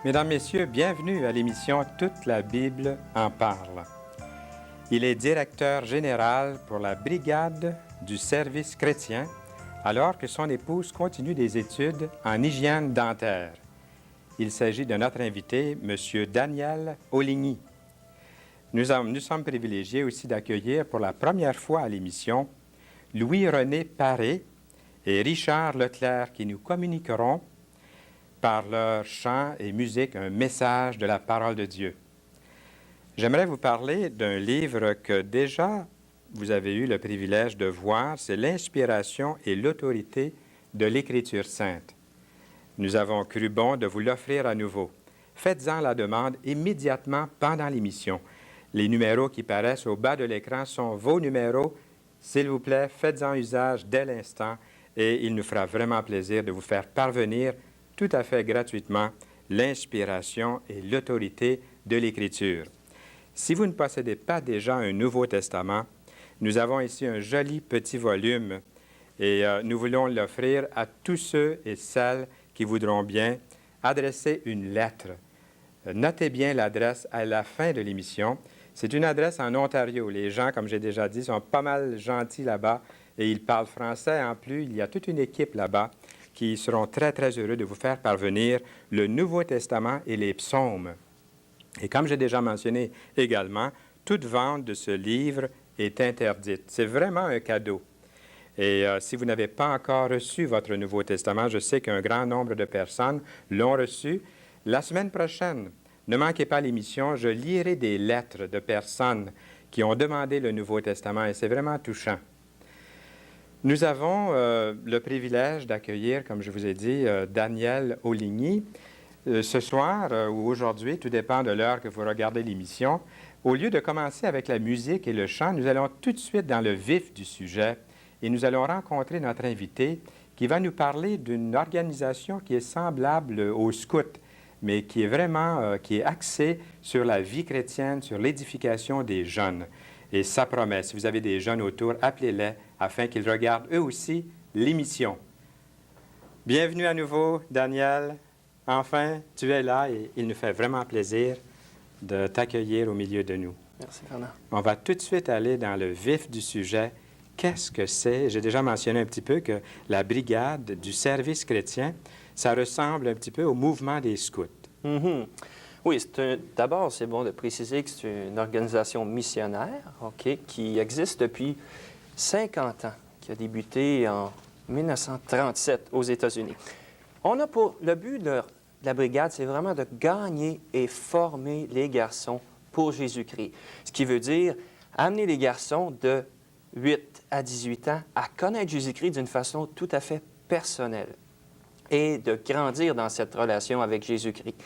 Mesdames, Messieurs, bienvenue à l'émission Toute la Bible en parle. Il est directeur général pour la Brigade du service chrétien, alors que son épouse continue des études en hygiène dentaire. Il s'agit de notre invité, M. Daniel Oligny. Nous sommes privilégiés aussi d'accueillir pour la première fois à l'émission Louis-René Paré et Richard Leclerc qui nous communiqueront par leur chant et musique un message de la parole de Dieu. J'aimerais vous parler d'un livre que déjà vous avez eu le privilège de voir, c'est l'inspiration et l'autorité de l'Écriture sainte. Nous avons cru bon de vous l'offrir à nouveau. Faites-en la demande immédiatement pendant l'émission. Les numéros qui paraissent au bas de l'écran sont vos numéros. S'il vous plaît, faites-en usage dès l'instant et il nous fera vraiment plaisir de vous faire parvenir tout à fait gratuitement l'inspiration et l'autorité de l'Écriture. Si vous ne possédez pas déjà un Nouveau Testament, nous avons ici un joli petit volume et nous voulons l'offrir à tous ceux et celles qui voudront bien adresser une lettre. Notez bien l'adresse à la fin de l'émission. C'est une adresse en Ontario. Les gens, comme j'ai déjà dit, sont pas mal gentils là-bas et ils parlent français en plus. Il y a toute une équipe là-bas qui seront très, très heureux de vous faire parvenir le Nouveau Testament et les psaumes. Et comme j'ai déjà mentionné également, toute vente de ce livre est interdite. C'est vraiment un cadeau. Et si vous n'avez pas encore reçu votre Nouveau Testament, je sais qu'un grand nombre de personnes l'ont reçu. La semaine prochaine, ne manquez pas l'émission, je lirai des lettres de personnes qui ont demandé le Nouveau Testament et c'est vraiment touchant. Nous avons le privilège d'accueillir, comme je vous ai dit, Daniel Oligny. Ce soir ou aujourd'hui, tout dépend de l'heure que vous regardez l'émission, au lieu de commencer avec la musique et le chant, nous allons tout de suite dans le vif du sujet et nous allons rencontrer notre invité qui va nous parler d'une organisation qui est semblable aux scouts, mais qui est vraiment qui est axée sur la vie chrétienne, sur l'édification des jeunes. Et ça promet, si vous avez des jeunes autour, appelez-les afin qu'ils regardent eux aussi l'émission. Bienvenue à nouveau, Daniel. Enfin, tu es là et il nous fait vraiment plaisir de t'accueillir au milieu de nous. Merci, Fernand. On va tout de suite aller dans le vif du sujet. Qu'est-ce que c'est? J'ai déjà mentionné un petit peu que la brigade du service chrétien, ça ressemble un petit peu au mouvement des scouts. Mm-hmm. Oui, d'abord, c'est bon de préciser que c'est une organisation missionnaire qui existe depuis 50 ans, qui a débuté en 1937 aux États-Unis. On a pour le but de la brigade, c'est vraiment de gagner et former les garçons pour Jésus-Christ. Ce qui veut dire amener les garçons de 8 à 18 ans à connaître Jésus-Christ d'une façon tout à fait personnelle et de grandir dans cette relation avec Jésus-Christ.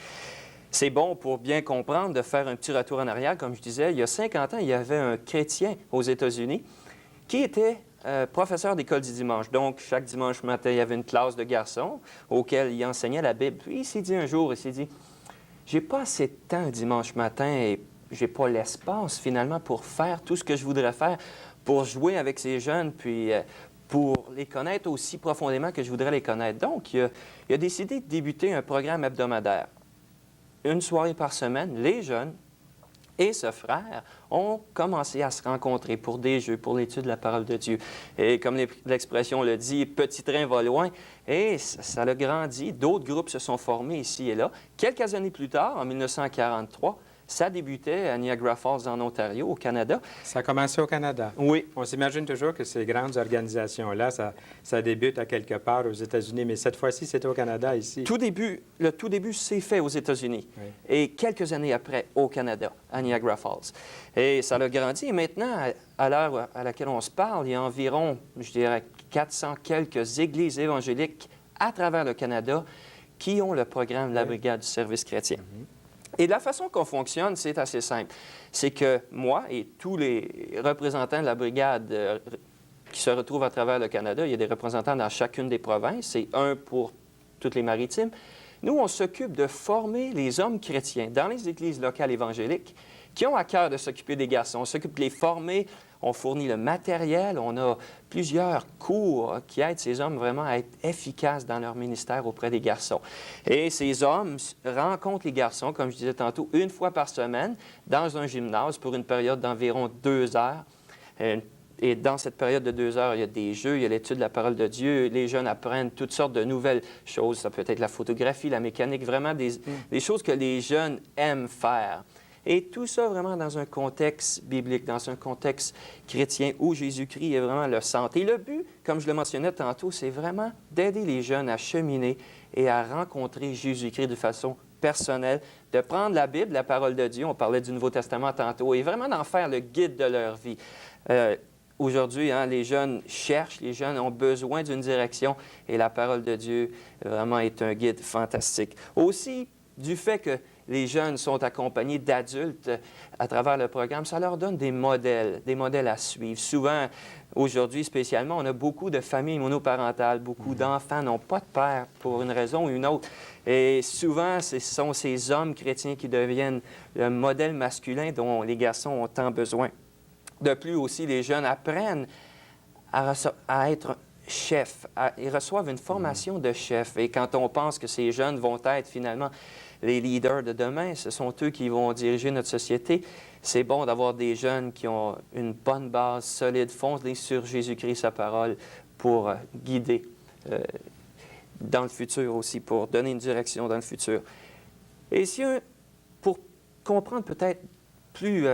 C'est bon pour bien comprendre de faire un petit retour en arrière. Comme je disais, il y a 50 ans, il y avait un chrétien aux États-Unis qui était professeur d'école du dimanche. Donc, chaque dimanche matin, il y avait une classe de garçons auquel il enseignait la Bible. Puis, il s'est dit un jour, j'ai pas assez de temps dimanche matin et j'ai pas l'espace, finalement, pour faire tout ce que je voudrais faire, pour jouer avec ces jeunes, puis pour les connaître aussi profondément que je voudrais les connaître. Donc, il a décidé de débuter un programme hebdomadaire. Une soirée par semaine, les jeunes et ce frère ont commencé à se rencontrer pour des jeux, pour l'étude de la parole de Dieu. Et comme l'expression le dit, petit train va loin. Et ça a grandi. D'autres groupes se sont formés ici et là. Quelques années plus tard, en 1943, ça débutait à Niagara Falls, en Ontario, au Canada. Ça a commencé au Canada? Oui. On s'imagine toujours que ces grandes organisations-là, ça débute à quelque part aux États-Unis, mais cette fois-ci, c'est au Canada, ici. Le tout début s'est fait aux États-Unis. Oui. Et quelques années après, au Canada, à Niagara Falls. Et ça a grandi. Et maintenant, à l'heure à laquelle on se parle, il y a environ, je dirais, 400 quelques églises évangéliques à travers le Canada qui ont le programme de la Brigade du service chrétien. Mm-hmm. Et la façon qu'on fonctionne, c'est assez simple. C'est que moi et tous les représentants de la brigade qui se retrouvent à travers le Canada, il y a des représentants dans chacune des provinces, c'est un pour toutes les maritimes. Nous, on s'occupe de former les hommes chrétiens dans les églises locales évangéliques qui ont à cœur de s'occuper des garçons. On s'occupe de les former On fournit le matériel, on a plusieurs cours qui aident ces hommes vraiment à être efficaces dans leur ministère auprès des garçons. Et ces hommes rencontrent les garçons, comme je disais tantôt, une fois par semaine dans un gymnase pour une période d'environ 2 heures. Et dans cette période de 2 heures, il y a des jeux, il y a l'étude de la parole de Dieu. Les jeunes apprennent toutes sortes de nouvelles choses. Ça peut être la photographie, la mécanique, vraiment des choses que les jeunes aiment faire. Et tout ça vraiment dans un contexte biblique, dans un contexte chrétien où Jésus-Christ est vraiment le centre. Et le but, comme je le mentionnais tantôt, c'est vraiment d'aider les jeunes à cheminer et à rencontrer Jésus-Christ de façon personnelle, de prendre la Bible, la parole de Dieu, on parlait du Nouveau Testament tantôt, et vraiment d'en faire le guide de leur vie. Aujourd'hui, les jeunes cherchent, les jeunes ont besoin d'une direction et la parole de Dieu vraiment est un guide fantastique. Aussi, du fait que les jeunes sont accompagnés d'adultes à travers le programme, ça leur donne des modèles à suivre. Souvent, aujourd'hui spécialement, on a beaucoup de familles monoparentales, beaucoup d'enfants n'ont pas de père pour une raison ou une autre. Et souvent, ce sont ces hommes chrétiens qui deviennent le modèle masculin dont les garçons ont tant besoin. De plus aussi, les jeunes apprennent à être chefs. Ils reçoivent une formation de chef. Et quand on pense que ces jeunes vont être finalement les leaders de demain, ce sont eux qui vont diriger notre société, c'est bon d'avoir des jeunes qui ont une bonne base solide, fondée sur Jésus-Christ, sa parole, pour guider dans le futur aussi, pour donner une direction dans le futur. Et si pour comprendre peut-être plus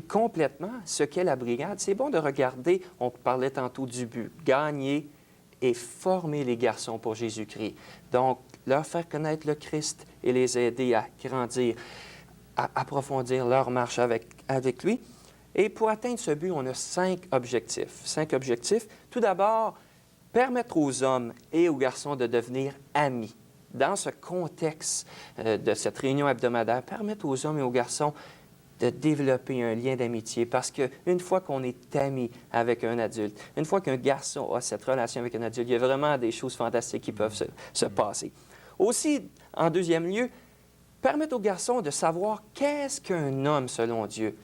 complètement ce qu'est la brigade, c'est bon de regarder, on parlait tantôt du but, gagner et former les garçons pour Jésus-Christ. Donc, leur faire connaître le Christ et les aider à grandir, à approfondir leur marche avec lui. Et pour atteindre ce but, on a 5 objectifs. 5 objectifs. Tout d'abord, permettre aux hommes et aux garçons de devenir amis. Dans ce contexte de cette réunion hebdomadaire, permettre aux hommes et aux garçons de développer un lien d'amitié parce qu'une fois qu'on est ami avec un adulte, une fois qu'un garçon a cette relation avec un adulte, il y a vraiment des choses fantastiques qui peuvent se passer. Aussi, en deuxième lieu, permettre aux garçons de savoir qu'est-ce qu'un homme selon Dieu.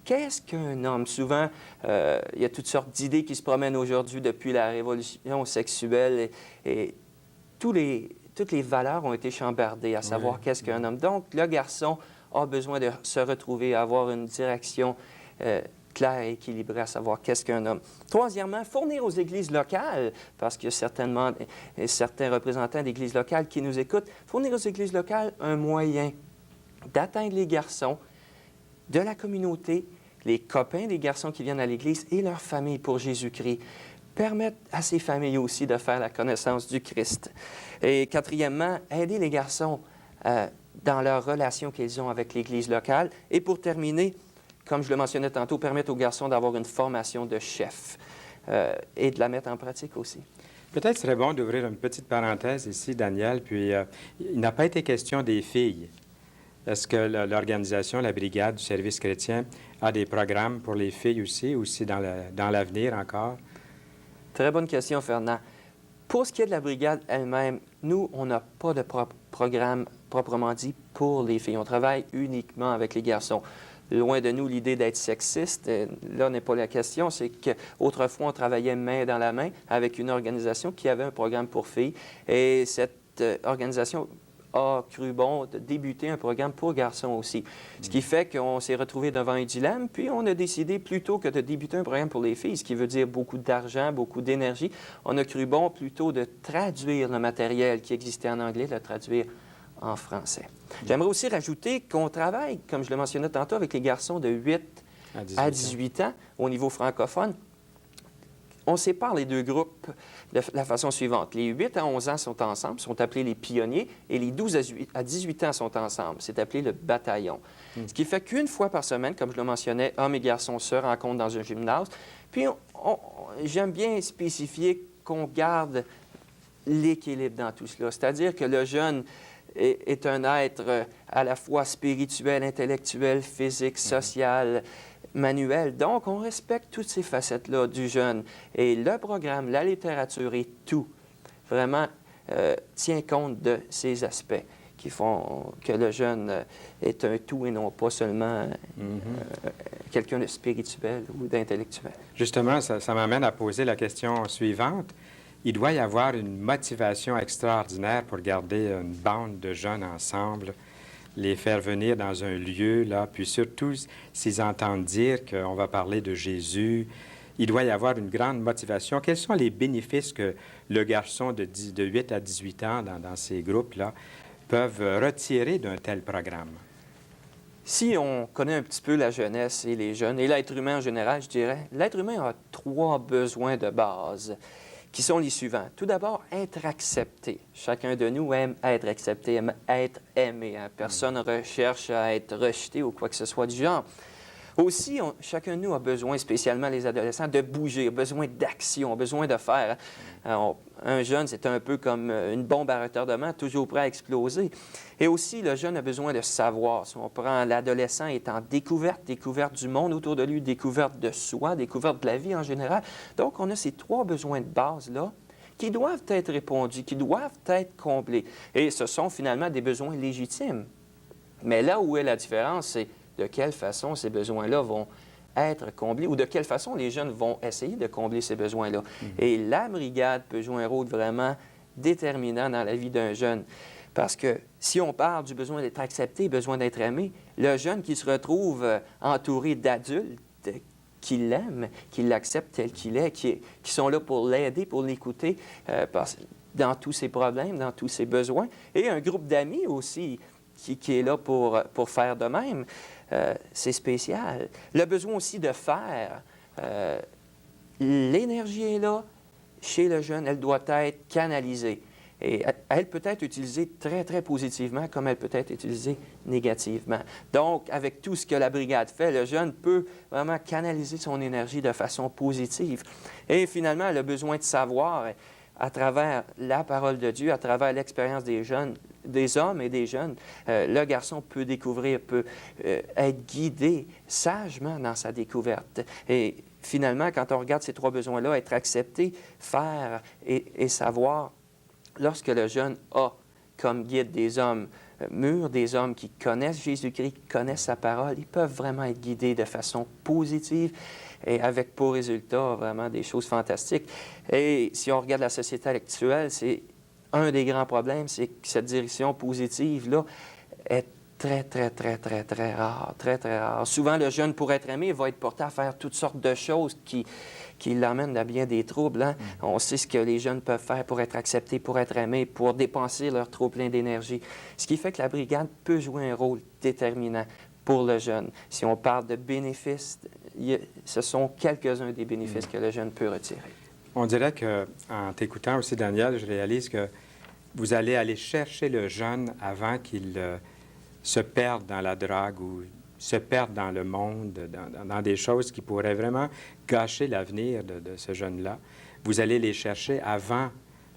Qu'est-ce qu'un homme? Souvent, il y a toutes sortes d'idées qui se promènent aujourd'hui depuis la révolution sexuelle et toutes les valeurs ont été chambardées à savoir qu'est-ce qu'un homme. Donc, le garçon a besoin de se retrouver, avoir une direction claire et équilibrée, à savoir qu'est-ce qu'un homme. Troisièmement, fournir aux églises locales, parce qu'il y a certainement certains représentants d'églises locales qui nous écoutent, fournir aux églises locales un moyen d'atteindre les garçons de la communauté, les copains des garçons qui viennent à l'église et leurs familles pour Jésus-Christ. Permettre à ces familles aussi de faire la connaissance du Christ. Et quatrièmement, aider les garçons dans leur relation qu'ils ont avec l'Église locale. Et pour terminer, comme je le mentionnais tantôt, permettre aux garçons d'avoir une formation de chef et de la mettre en pratique aussi. Peut-être serait bon d'ouvrir une petite parenthèse ici, Daniel, puis il n'a pas été question des filles. Est-ce que l'organisation, la Brigade du service chrétien, a des programmes pour les filles aussi dans l'avenir encore? Très bonne question, Fernand. Pour ce qui est de la Brigade elle-même, nous, on n'a pas de programme proprement dit pour les filles. On travaille uniquement avec les garçons. Loin de nous l'idée d'être sexiste, là n'est pas la question, c'est qu'autrefois on travaillait main dans la main avec une organisation qui avait un programme pour filles et cette organisation a cru bon de débuter un programme pour garçons aussi. Ce qui fait qu'on s'est retrouvé devant un dilemme, puis on a décidé plutôt que de débuter un programme pour les filles, ce qui veut dire beaucoup d'argent, beaucoup d'énergie, on a cru bon plutôt de traduire le matériel qui existait en anglais, de le traduire en français. J'aimerais aussi rajouter qu'on travaille, comme je le mentionnais tantôt, avec les garçons de 8 à 18 ans au niveau francophone. On sépare les deux groupes de la façon suivante. Les 8 à 11 ans sont ensemble, sont appelés les pionniers, et les 12 à 18 ans sont ensemble. C'est appelé le bataillon. Ce qui fait qu'une fois par semaine, comme je le mentionnais, hommes et garçons se rencontrent dans un gymnase. Puis, j'aime bien spécifier qu'on garde l'équilibre dans tout cela. C'est-à-dire que le jeune est un être à la fois spirituel, intellectuel, physique, social, manuel. Donc, on respecte toutes ces facettes-là du jeune. Et le programme, la littérature et tout, vraiment tient compte de ces aspects. qui font que le jeune est un tout et non pas seulement quelqu'un de spirituel ou d'intellectuel. Justement, ça m'amène à poser la question suivante. Il doit y avoir une motivation extraordinaire pour garder une bande de jeunes ensemble, les faire venir dans un lieu, là, puis surtout s'ils entendent dire qu'on va parler de Jésus. Il doit y avoir une grande motivation. Quels sont les bénéfices que le garçon de 8 à 18 ans dans ces groupes-là peuvent retirer d'un tel programme? Si on connaît un petit peu la jeunesse et les jeunes, et l'être humain en général, je dirais, l'être humain a 3 besoins de base, qui sont les suivants. Tout d'abord, être accepté. Chacun de nous aime être accepté, aime être aimé. Hein? Personne ne recherche à être rejeté ou quoi que ce soit du genre. Aussi, chacun de nous a besoin, spécialement les adolescents, de bouger, a besoin d'action, a besoin de faire. Hein? Alors, un jeune, c'est un peu comme une bombe à retardement, toujours prêt à exploser. Et aussi, le jeune a besoin de savoir. Si on prend l'adolescent, est en découverte, découverte du monde autour de lui, découverte de soi, découverte de la vie en général. Donc, on a ces 3 besoins de base-là qui doivent être répondus, qui doivent être comblés. Et ce sont finalement des besoins légitimes. Mais là où est la différence, c'est de quelle façon ces besoins-là vont être comblés ou de quelle façon les jeunes vont essayer de combler ces besoins-là. Et la brigade peut jouer un rôle vraiment déterminant dans la vie d'un jeune. Parce que si on parle du besoin d'être accepté, besoin d'être aimé, le jeune qui se retrouve entouré d'adultes qui l'aiment, qui l'acceptent tel qu'il est, qui sont là pour l'aider, pour l'écouter dans tous ses problèmes, dans tous ses besoins, et un groupe d'amis aussi qui est là pour faire de même. C'est spécial. Le besoin aussi de faire. L'énergie est là. Chez le jeune, elle doit être canalisée. Et elle peut être utilisée très, très positivement, comme elle peut être utilisée négativement. Donc, avec tout ce que la brigade fait, le jeune peut vraiment canaliser son énergie de façon positive. Et finalement, le besoin de savoir, à travers la parole de Dieu, à travers l'expérience des jeunes, des hommes et des jeunes, le garçon peut découvrir, peut être guidé sagement dans sa découverte. Et finalement, quand on regarde ces 3 besoins-là, être accepté, faire et savoir, lorsque le jeune a comme guide des hommes mûrs, des hommes qui connaissent Jésus-Christ, qui connaissent sa parole, ils peuvent vraiment être guidés de façon positive et avec pour résultat vraiment des choses fantastiques. Et si on regarde la société actuelle, c'est un des grands problèmes, c'est que cette direction positive-là est très, très, très, très, très rare, très, très rare. Souvent, le jeune, pour être aimé, va être porté à faire toutes sortes de choses qui l'amènent à bien des troubles. Hein? On sait ce que les jeunes peuvent faire pour être acceptés, pour être aimés, pour dépenser leur trop-plein d'énergie. Ce qui fait que la brigade peut jouer un rôle déterminant pour le jeune. Si on parle de bénéfices, ce sont quelques-uns des bénéfices que le jeune peut retirer. On dirait qu'en t'écoutant aussi, Daniel, je réalise que vous allez aller chercher le jeune avant qu'il se perde dans la drogue ou se perde dans le monde, dans des choses qui pourraient vraiment gâcher l'avenir de ce jeune-là. Vous allez les chercher avant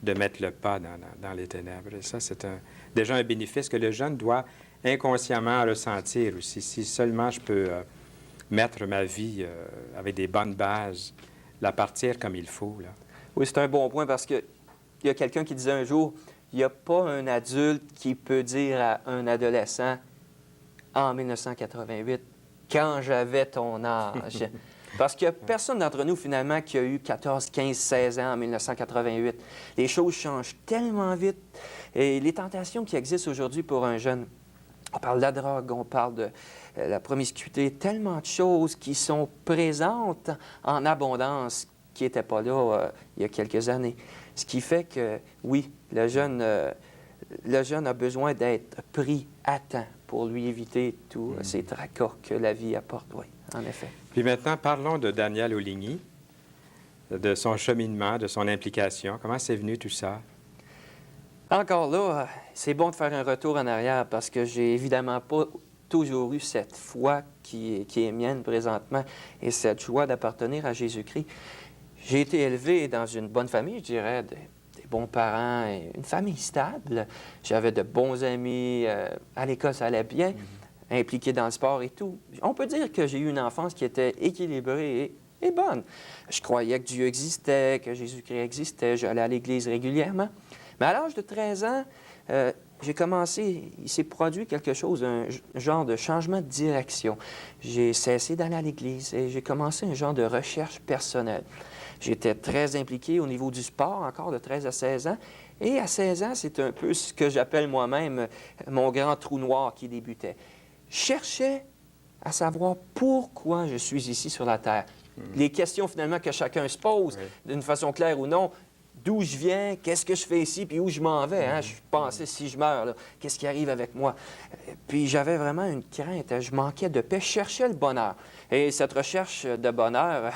de mettre le pas dans les ténèbres. Et ça, c'est déjà un bénéfice que le jeune doit inconsciemment ressentir aussi. Si seulement je peux mettre ma vie avec des bonnes bases, la partir comme il faut, là. Oui, c'est un bon point parce qu'il y a quelqu'un qui disait un jour, il n'y a pas un adulte qui peut dire à un adolescent en 1988, quand j'avais ton âge. Parce qu'il n'y a personne d'entre nous, finalement, qui a eu 14, 15, 16 ans en 1988. Les choses changent tellement vite. Et les tentations qui existent aujourd'hui pour un jeune, on parle de la drogue, on parle de la promiscuité, tellement de choses qui sont présentes en abondance qui n'étaient pas là il y a quelques années. Ce qui fait que, oui, le jeune a besoin d'être pris à temps pour lui éviter tous ces tracas que la vie apporte, oui, en effet. Puis maintenant, parlons de Daniel Oligny, de son cheminement, de son implication. Comment c'est venu tout ça? Encore là, c'est bon de faire un retour en arrière parce que j'ai évidemment pas toujours eu cette foi qui est mienne présentement et cette joie d'appartenir à Jésus-Christ. J'ai été élevé dans une bonne famille, je dirais, des bons parents, et une famille stable. J'avais de bons amis, à l'école ça allait bien, impliqué dans le sport et tout. On peut dire que j'ai eu une enfance qui était équilibrée et bonne. Je croyais que Dieu existait, que Jésus-Christ existait, j'allais à l'église régulièrement. Mais à l'âge de 13 ans, j'ai commencé, il s'est produit quelque chose, genre de changement de direction. J'ai cessé d'aller à l'église et j'ai commencé un genre de recherche personnelle. J'étais très impliqué au niveau du sport, encore de 13 à 16 ans. Et à 16 ans, c'est un peu ce que j'appelle moi-même mon grand trou noir qui débutait. Je cherchais à savoir pourquoi je suis ici sur la Terre. Les questions finalement que chacun se pose, d'une façon claire ou non. D'où je viens, qu'est-ce que je fais ici, puis où je m'en vais. Hein? Je pensais, si je meurs, qu'est-ce qui arrive avec moi? Puis j'avais vraiment une crainte, je manquais de paix, je cherchais le bonheur. Et cette recherche de bonheur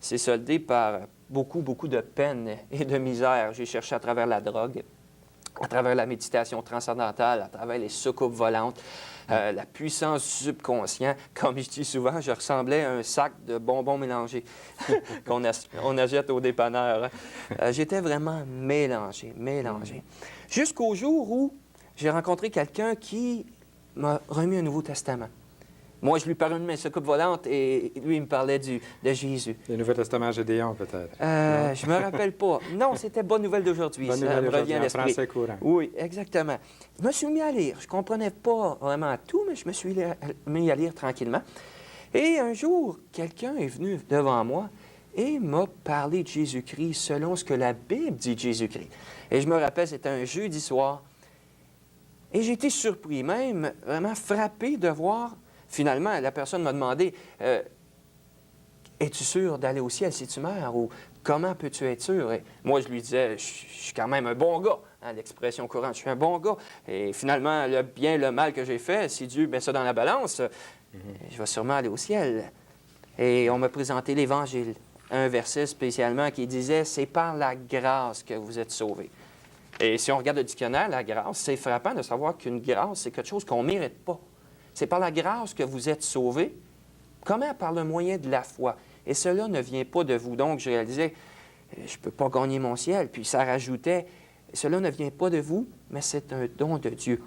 s'est soldée par beaucoup, beaucoup de peine et de misère. J'ai cherché à travers la drogue, à travers la méditation transcendantale, à travers les soucoupes volantes, la puissance du subconscient. Comme je dis souvent, je ressemblais à un sac de bonbons mélangés qu'on achète au dépanneur. J'étais vraiment mélangé. Jusqu'au jour où j'ai rencontré quelqu'un qui m'a remis un Nouveau Testament. Moi, je lui parlais de mes soucoupes volantes et lui, il me parlait de Jésus. Le Nouveau Testament Gédéon, peut-être. Je me rappelle pas. Non, c'était Bonne Nouvelle d'aujourd'hui. Bonne Nouvelle d'aujourd'hui, en français courant. Oui, exactement. Je me suis mis à lire. Je comprenais pas vraiment tout, mais je me suis mis à lire tranquillement. Et un jour, quelqu'un est venu devant moi et m'a parlé de Jésus-Christ selon ce que la Bible dit de Jésus-Christ. Et je me rappelle, c'était un jeudi soir. Et j'ai été surpris, même vraiment frappé de voir. Finalement, la personne m'a demandé es-tu sûr d'aller au ciel si tu meurs ou comment peux-tu être sûr? Et moi, je lui disais je suis quand même un bon gars, hein, l'expression courante, je suis un bon gars. Et finalement, le bien, le mal que j'ai fait, si Dieu met ça dans la balance, je vais sûrement aller au ciel. Et on m'a présenté l'Évangile, un verset spécialement qui disait c'est par la grâce que vous êtes sauvés. Et si on regarde le dictionnaire, la grâce, c'est frappant de savoir qu'une grâce, c'est quelque chose qu'on ne mérite pas. C'est par la grâce que vous êtes sauvés. Comment? Par le moyen de la foi. Et cela ne vient pas de vous. Donc, je réalisais, je ne peux pas gagner mon ciel. Puis ça rajoutait, cela ne vient pas de vous, mais c'est un don de Dieu.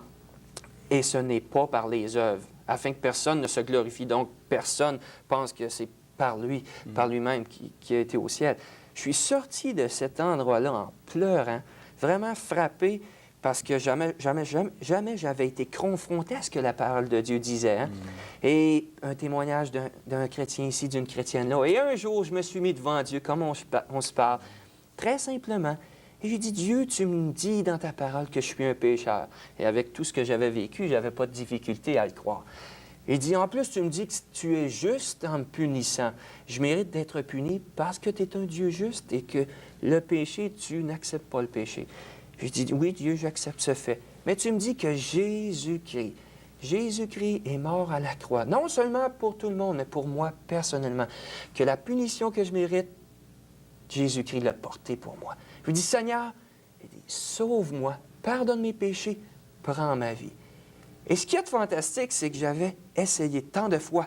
Et ce n'est pas par les œuvres, afin que personne ne se glorifie. Donc, personne pense que c'est par lui, par lui-même qui a été au ciel. Je suis sorti de cet endroit-là en pleurant, vraiment frappé, parce que jamais j'avais été confronté à ce que la parole de Dieu disait. Hein? Et un témoignage d'un chrétien ici, d'une chrétienne là. Et un jour, je me suis mis devant Dieu, comme on se parle, très simplement. Et j'ai dit, Dieu, tu me dis dans ta parole que je suis un pécheur. Et avec tout ce que j'avais vécu, je n'avais pas de difficulté à le croire. Il dit, en plus, tu me dis que tu es juste en me punissant. Je mérite d'être puni parce que tu es un Dieu juste et que le péché, tu n'acceptes pas le péché. J'ai dit, oui, Dieu, j'accepte ce fait. Mais tu me dis que Jésus-Christ est mort à la croix. Non seulement pour tout le monde, mais pour moi personnellement. Que la punition que je mérite, Jésus-Christ l'a portée pour moi. Je lui dis, Seigneur, sauve-moi, pardonne mes péchés, prends ma vie. Et ce qui est fantastique, c'est que j'avais essayé tant de fois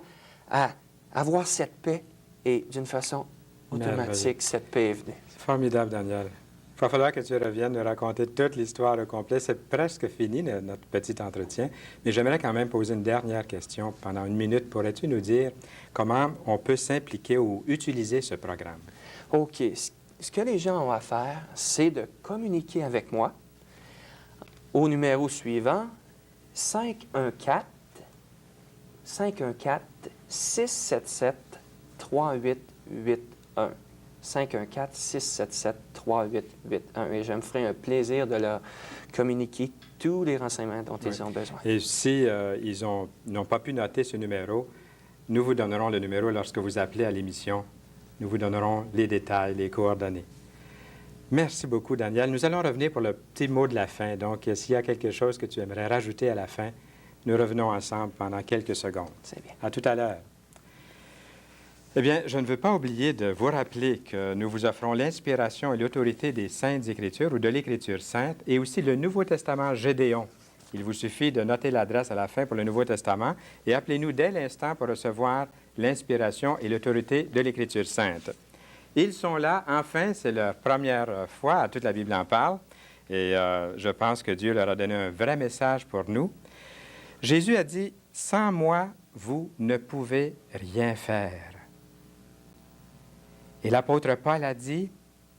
à avoir cette paix et d'une façon automatique, cette paix est venue. C'est formidable, Daniel. Il va falloir que tu reviennes nous raconter toute l'histoire au complet. C'est presque fini, notre petit entretien, mais j'aimerais quand même poser une dernière question pendant 1 minute. Pourrais-tu nous dire comment on peut s'impliquer ou utiliser ce programme? OK. Ce que les gens ont à faire, c'est de communiquer avec moi au numéro suivant, 514-677-3881. 514-677-3881. Et je me ferai un plaisir de leur communiquer tous les renseignements dont ils ont besoin. Et si ils n'ont pas pu noter ce numéro, nous vous donnerons le numéro lorsque vous appelez à l'émission. Nous vous donnerons les détails, les coordonnées. Merci beaucoup, Daniel. Nous allons revenir pour le petit mot de la fin. Donc, s'il y a quelque chose que tu aimerais rajouter à la fin, nous revenons ensemble pendant quelques secondes. C'est bien. À tout à l'heure. Eh bien, je ne veux pas oublier de vous rappeler que nous vous offrons l'inspiration et l'autorité des Saintes Écritures ou de l'Écriture sainte et aussi le Nouveau Testament Gédéon. Il vous suffit de noter l'adresse à la fin pour le Nouveau Testament et appelez-nous dès l'instant pour recevoir l'inspiration et l'autorité de l'Écriture sainte. Ils sont là, enfin, c'est la première fois à toute la Bible en parle et je pense que Dieu leur a donné un vrai message pour nous. Jésus a dit, « Sans moi, vous ne pouvez rien faire. » Et l'apôtre Paul a dit,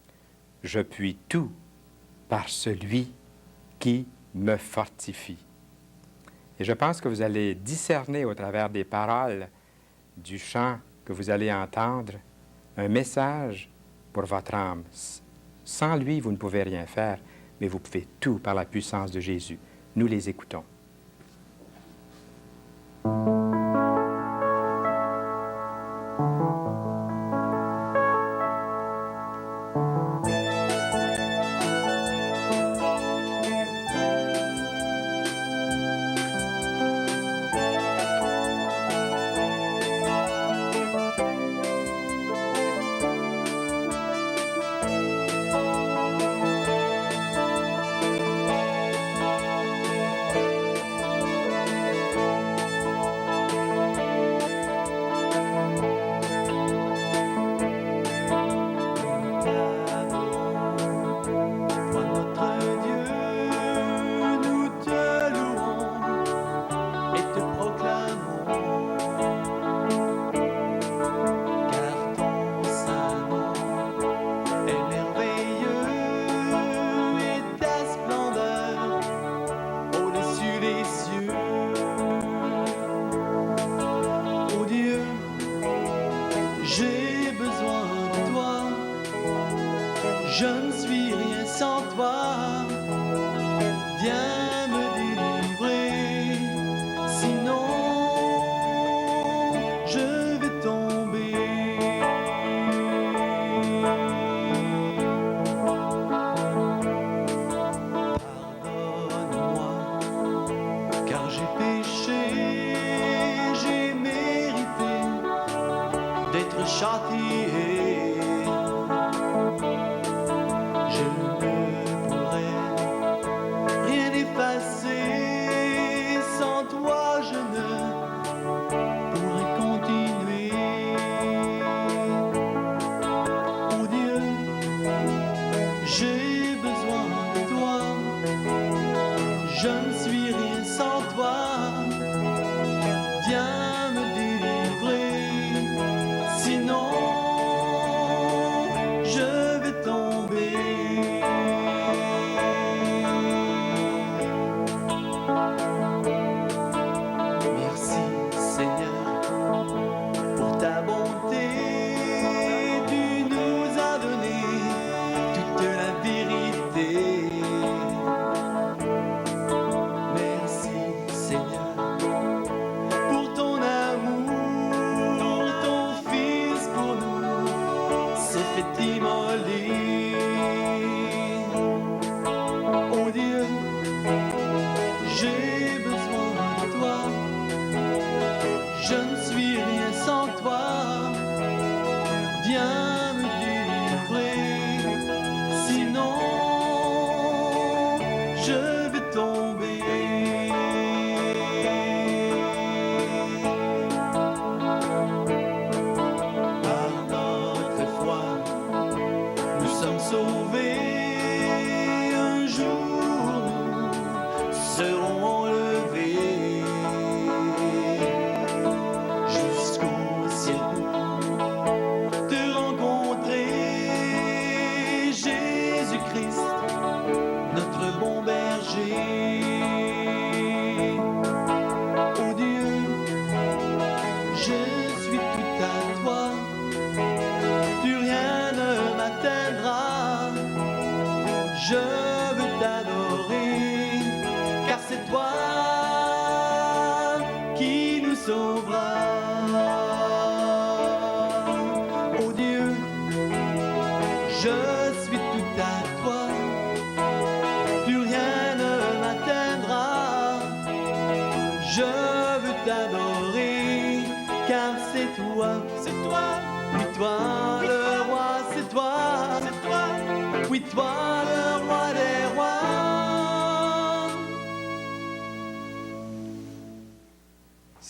« Je puis tout par celui qui me fortifie. Et je pense que vous allez discerner au travers des paroles du chant que vous allez entendre un message pour votre âme. Sans lui, vous ne pouvez rien faire, mais vous pouvez tout par la puissance de Jésus. Nous les écoutons.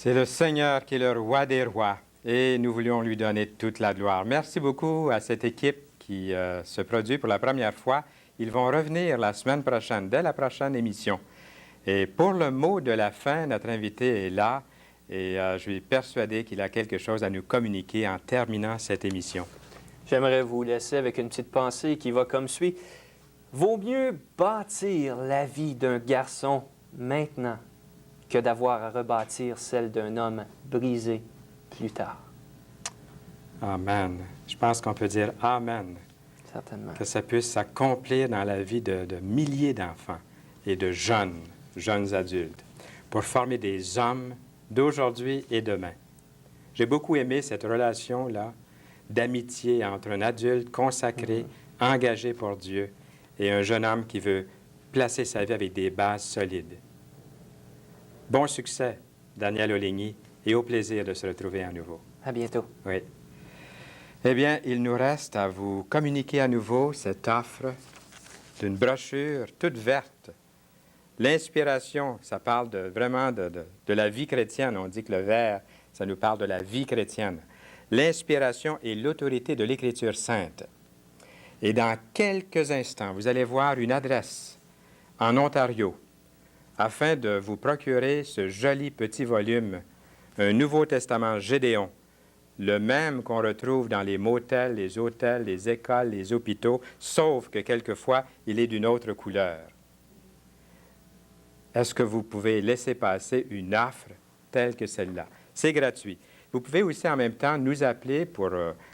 C'est le Seigneur qui est le roi des rois et nous voulions lui donner toute la gloire. Merci beaucoup à cette équipe qui se produit pour la première fois. Ils vont revenir la semaine prochaine, dès la prochaine émission. Et pour le mot de la fin, notre invité est là et je suis persuadé qu'il a quelque chose à nous communiquer en terminant cette émission. J'aimerais vous laisser avec une petite pensée qui va comme suit. Vaut mieux bâtir la vie d'un garçon maintenant que d'avoir à rebâtir celle d'un homme brisé plus tard. Amen. Je pense qu'on peut dire Amen. Certainement. Que ça puisse s'accomplir dans la vie de milliers d'enfants et de jeunes adultes, pour former des hommes d'aujourd'hui et demain. J'ai beaucoup aimé cette relation-là d'amitié entre un adulte consacré, engagé pour Dieu, et un jeune homme qui veut placer sa vie avec des bases solides. Bon succès, Daniel Oligny, et au plaisir de se retrouver à nouveau. À bientôt. Oui. Eh bien, il nous reste à vous communiquer à nouveau cette offre d'une brochure toute verte. L'inspiration, ça parle vraiment de la vie chrétienne. On dit que le vert, ça nous parle de la vie chrétienne. L'inspiration et l'autorité de l'Écriture sainte. Et dans quelques instants, vous allez voir une adresse en Ontario afin de vous procurer ce joli petit volume, un Nouveau Testament Gédéon, le même qu'on retrouve dans les motels, les hôtels, les écoles, les hôpitaux, sauf que quelquefois, il est d'une autre couleur. Est-ce que vous pouvez laisser passer une offre telle que celle-là? C'est gratuit. Vous pouvez aussi en même temps nous appeler pour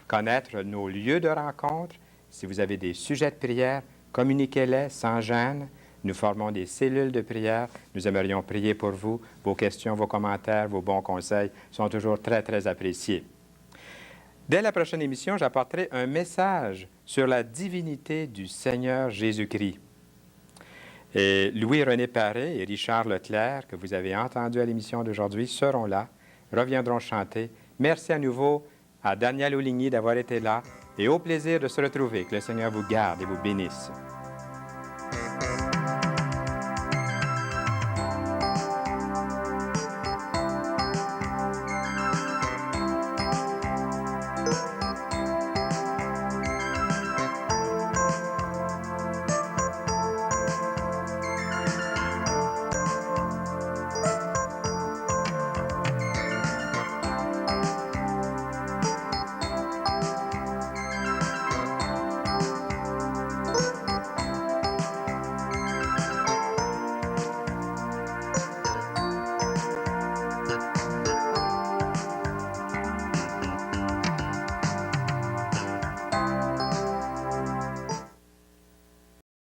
connaître nos lieux de rencontre. Si vous avez des sujets de prière, communiquez-les sans gêne. Nous formons des cellules de prière. Nous aimerions prier pour vous. Vos questions, vos commentaires, vos bons conseils sont toujours très, très appréciés. Dès la prochaine émission, j'apporterai un message sur la divinité du Seigneur Jésus-Christ. Et Louis-René Paré et Richard Leclerc, que vous avez entendus à l'émission d'aujourd'hui, seront là, reviendront chanter. Merci à nouveau à Daniel Oligny d'avoir été là et au plaisir de se retrouver. Que le Seigneur vous garde et vous bénisse.